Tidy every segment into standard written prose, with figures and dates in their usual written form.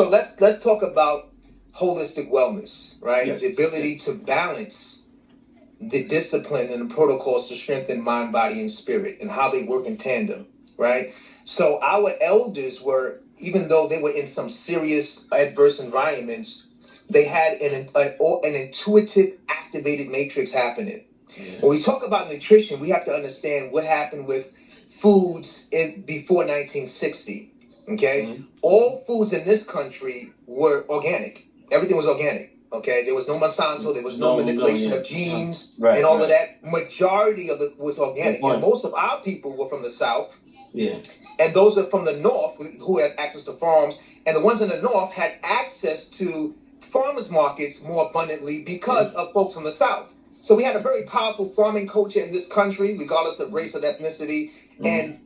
So let's talk about holistic wellness, right? Yes. The ability to balance the discipline and the protocols to strengthen mind, body, and spirit, and how they work in tandem, right? So our elders were, even though they were in some serious adverse environments, they had an intuitive activated matrix happening. Yeah. When we talk about nutrition, we have to understand what happened with foods before 1960. Okay, all foods in this country were organic. Everything was organic. Okay, there was no Monsanto, there was no manipulation of genes and all of that. Majority of it was organic, and most of our people were from the South. Yeah. And those are from the North who had access to farms, and the ones in the North had access to farmers markets more abundantly because of folks from the South. So we had a very powerful farming culture in this country, regardless of race or ethnicity, and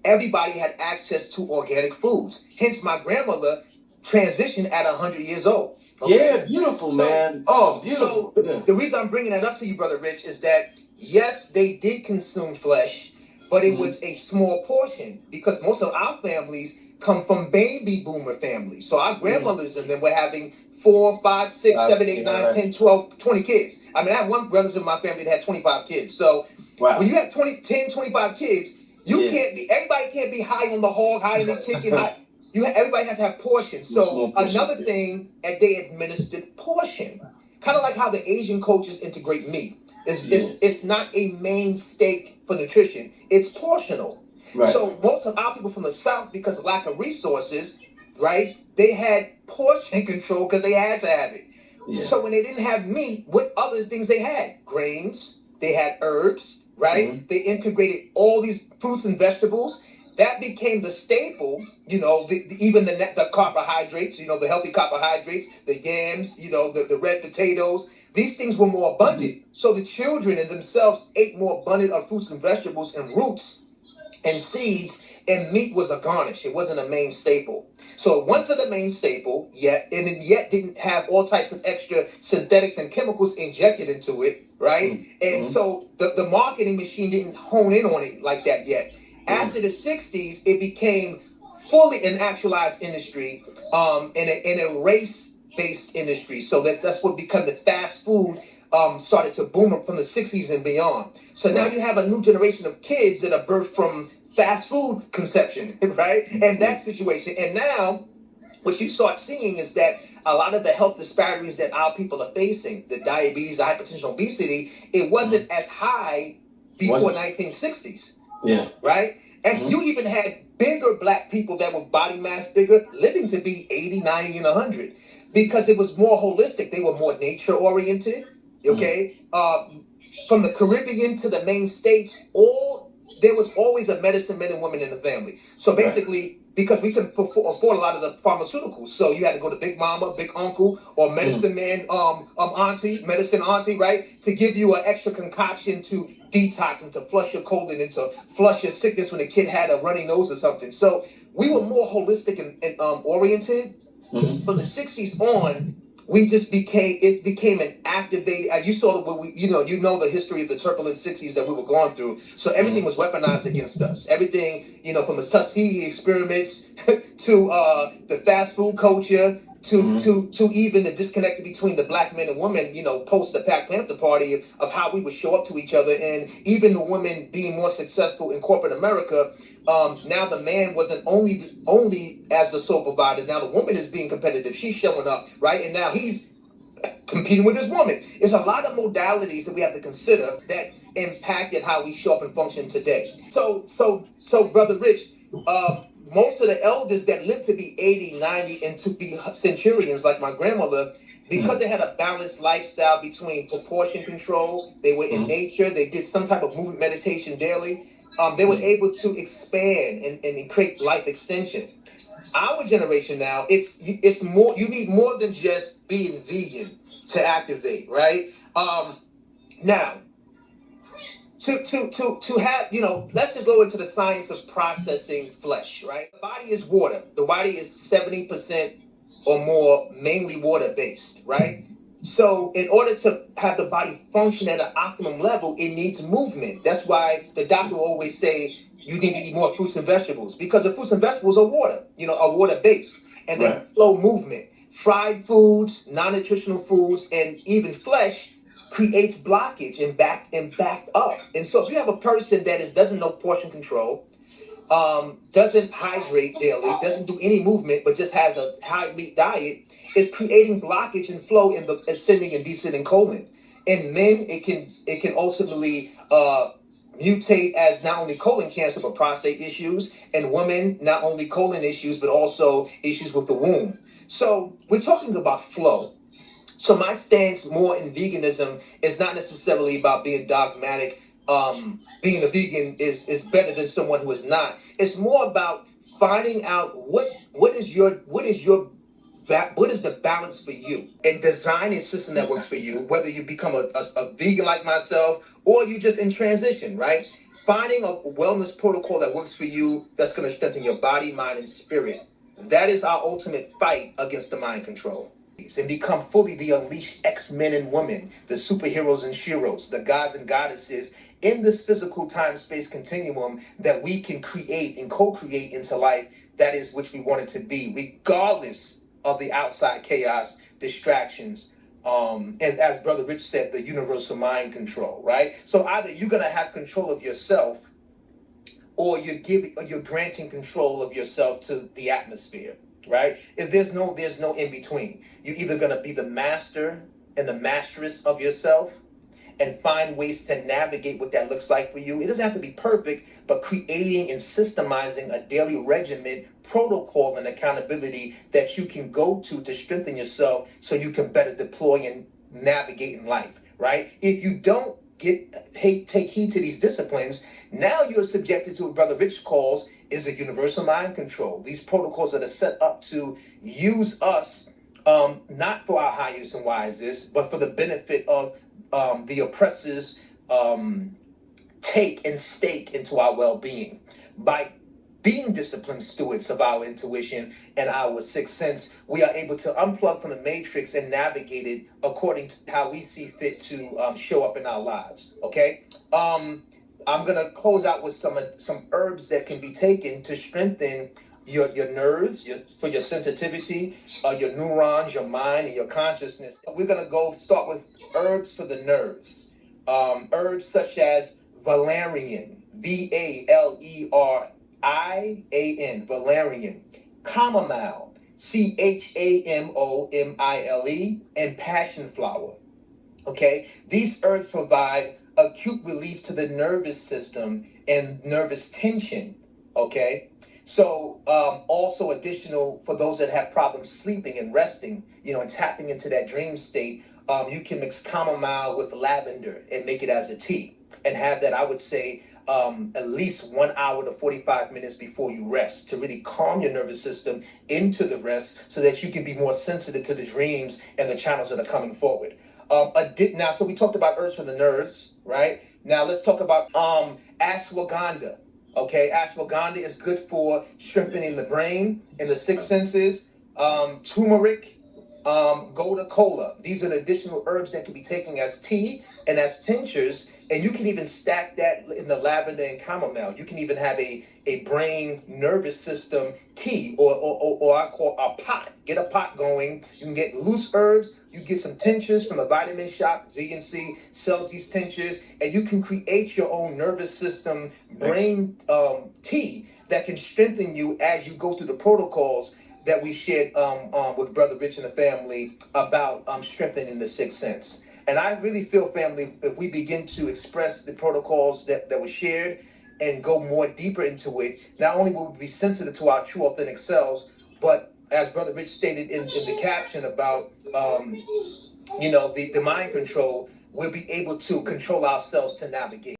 everybody had access to organic foods. Hence, my grandmother transitioned at 100 years old. Okay? Yeah, beautiful, man. Oh, beautiful. So the reason I'm bringing that up to you, Brother Rich, is that, yes, they did consume flesh, but it was a small portion because most of our families come from baby boomer families. So our grandmothers and them were having 4, 5, 6, 7, 8, 9, 10, 12, 20 kids. I mean, I have one brother in my family that had 25 kids. So when you have 10, 25 kids, everybody can't be high on the hog, high on the chicken, everybody has to have portions. So another thing that they administered portion, kind of like how the Asian cultures integrate meat. It's not a main stake for nutrition. It's portional. Right. So most of our people from the South, because of lack of resources, right, they had portion control because they had to have it. Yeah. So when they didn't have meat, what other things they had? Grains, they had herbs, right? They integrated all these fruits and vegetables. That became the staple, even the carbohydrates, the healthy carbohydrates, the yams, the red potatoes. These things were more abundant. So the children in themselves ate more abundant of fruits and vegetables and roots and seeds, and meat was a garnish. It wasn't a main staple. So it wasn't a main staple yet didn't have all types of extra synthetics and chemicals injected into it, right? And so the marketing machine didn't hone in on it like that yet. After the 60s, it became fully an actualized industry, in a race-based industry. So that's what became the fast food started to boom up from the 60s and beyond. So now you have a new generation of kids that are birthed from fast food conception, right? And that situation. And now what you start seeing is that a lot of the health disparities that our people are facing, the diabetes, the hypertension, obesity, it wasn't as high before 1960s. Yeah. Right? And you even had bigger black people that were body mass bigger living to be 80, 90, and 100 because it was more holistic. They were more nature oriented. Okay. From the Caribbean to the main states, there was always a medicine man and woman in the family. So basically, because we couldn't afford a lot of the pharmaceuticals, so you had to go to Big Mama, Big Uncle, or medicine man, medicine auntie, right, to give you an extra concoction to detox and to flush your colon and to flush your sickness when the kid had a runny nose or something. So we were more holistic and oriented. From the 60s on, it became an activated. You saw the history of the turbulent 60s that we were going through. So everything was weaponized against us. Everything, from the Tuskegee experiments to the fast food culture to even the disconnect between the black men and women, post the Black Panther Party of how we would show up to each other, and even the women being more successful in corporate America. Now the man wasn't only as the sole provider. Now the woman is being competitive. She's showing up, right? And now he's competing with his woman. It's a lot of modalities that we have to consider that impacted how we show up and function today. So Brother Rich, most of the elders that lived to be 80, 90, and to be centurions like my grandmother, because they had a balanced lifestyle between proportion control, they were in nature, they did some type of movement meditation daily, they were able to expand and create life extension. Our generation now, it's more, you need more than just being vegan to activate, right? Now, to have, let's just go into the science of processing flesh, right? The body is water. The body is 70% or more mainly water-based, right? So in order to have the body function at an optimum level, it needs movement. That's why the doctor will always say you need to eat more fruits and vegetables, because the fruits and vegetables are water, are water-based. And then flow movement. Fried foods, non-nutritional foods, and even flesh creates blockage and backed up. And so if you have a person that doesn't know portion control, doesn't hydrate daily, doesn't do any movement, but just has a high meat diet, is creating blockage and flow in the ascending and descending colon. In men, it can ultimately mutate as not only colon cancer but prostate issues, and women not only colon issues but also issues with the womb. So we're talking about flow. So my stance more in veganism is not necessarily about being dogmatic. Being a vegan is better than someone who is not. It's more about finding out what is the balance for you, and designing a system that works for you, whether you become a vegan like myself or you just in transition, right? Finding a wellness protocol that works for you, that's going to strengthen your body, mind, and spirit. That is our ultimate fight against the mind control. And become fully the unleashed X-Men and women, the superheroes and sheroes, the gods and goddesses in this physical time-space continuum that we can create and co-create into life that is which we want it to be, regardless of the outside chaos, distractions, and as Brother Rich said, the universal mind control, right? So either you're going to have control of yourself, or you're granting control of yourself to the atmosphere, right? If there's no in between. You're either going to be the master and the masteress of yourself and find ways to navigate what that looks like for you. It doesn't have to be perfect, but creating and systemizing a daily regimen, protocol, and accountability that you can go to strengthen yourself so you can better deploy and navigate in life, right? If you don't take heed to these disciplines, now you're subjected to what Brother Rich calls is a universal mind control. These protocols that are set up to use us, not for our highest and wisest, but for the benefit of the oppressors, take and stake into our well-being. By being disciplined stewards of our intuition and our sixth sense, we are able to unplug from the matrix and navigate it according to how we see fit to show up in our lives. Okay. I'm gonna close out with some herbs that can be taken to strengthen your nerves, for your sensitivity, your neurons, your mind, and your consciousness. We're gonna start with herbs for the nerves. Herbs such as valerian, VALERIAN, valerian, chamomile, CHAMOMILE, and passion flower. Okay, these herbs provide acute relief to the nervous system and nervous tension. Okay, so also additional for those that have problems sleeping and resting, and tapping into that dream state. You can mix chamomile with lavender and make it as a tea, and have that, I would say, at least 1 hour to 45 minutes before you rest, to really calm your nervous system into the rest so that you can be more sensitive to the dreams and the channels that are coming forward. Now, so we talked about herbs for the nerves, right? Now let's talk about ashwagandha. Okay, ashwagandha is good for strengthening the brain and the sixth senses. Turmeric, gotu kola. These are the additional herbs that can be taken as tea and as tinctures, and you can even stack that in the lavender and chamomile. You can even have a brain nervous system tea, or I call a pot. Get a pot going. You can get loose herbs. You get some tinctures from the vitamin shop. GNC sells these tinctures, and you can create your own nervous system brain tea that can strengthen you as you go through the protocols that we shared with Brother Rich and the family about strengthening the sixth sense. And I really feel, family, if we begin to express the protocols that were shared and go more deeper into it, not only will we be sensitive to our true authentic selves, but as Brother Rich stated in the caption about the mind control, we'll be able to control ourselves to navigate.